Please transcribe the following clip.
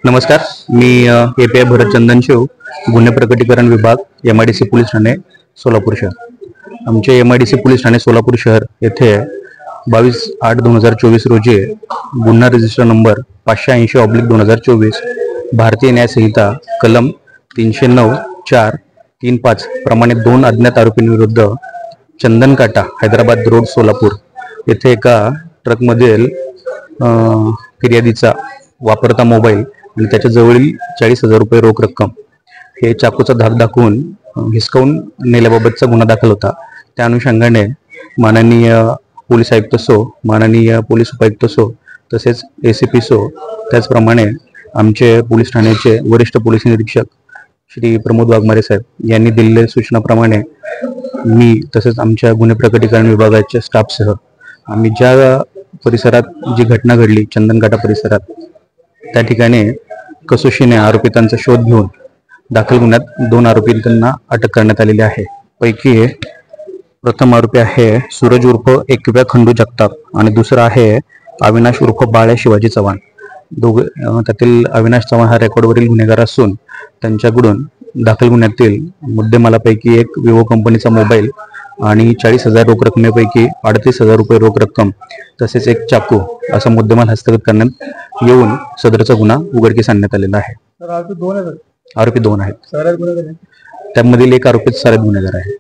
नमस्कार, मी API भरत चंदनशिव, गुन्हे प्रकटीकरण विभाग, MIDC पोलीस ठाणे सोलापूर शहर। आमचे MIDC पोलीस ठाणे सोलापूर शहर येथे 22/8/2024 रोजी गुन्हा रजिस्टर नंबर 580/2024 भारतीय न्याय संहिता कलम 309(4)(3)(5) प्रमाणे 2 अज्ञात आरोपींविरुद्ध चंदन काटा, हैदराबाद रोड, सोलापूर येथे एका ट्रकमधील फिर्यादीचा वापरता मोबाईल आणि त्याच्या जवळील 40,000 रुपये रोख रक्कम हे चाकूचा धाक दाखवून हिसकावून नेल्याबाबतचा गुन्हा दाखल होता। त्या अनुषंगाने माननीय पोलीस आयुक्त सो, माननीय पोलीस उपायुक्त सो, तसेच ACP सो, त्याचप्रमाणे आमचे पोलीस ठाण्याचे वरिष्ठ पोलीस निरीक्षक श्री प्रमोद वाघमारे साहेब यांनी दिलेल्या सूचनाप्रमाणे मी तसेच आमच्या गुन्हे प्रकटीकरण विभागाच्या स्टाफसह आम्ही ज्या परिसरात जी घटना घडली चंदनकाटा परिसरात, त्या ठिकाणी कसोशीने आरोपितांचा शोध घेऊन दाखल गुन्ह्यात 2 आरोपींना अटक करण्यात आलेली आहे। पैकी प्रथम आरोपी आहे सूरज उर्फ एकव्या खंडू जगताप आणि दुसरा आहे अविनाश उर्फ बाळ्या शिवाजी चव्हाण। त्यातील अविनाश चव्हाण हा रेकॉर्डवरील गुन्हेगार असून त्यांच्याकडून दाखल गुन्ह्यातील मुद्देमालापैकी एक विवो कंपनीचा मोबाईल आणि 40,000 रोख रकमेपैकी 38,000 रुपये रोख रक्कम तसेच एक चाकू असा मुद्देमाल हस्तगत करण्यात येऊन सदरचा गुन्हा उघडकीस आणण्यात आलेला आहे। आरोपी 2 आहेत। त्यामधील एक आरोपी सराईत गुन्हेगार आहे।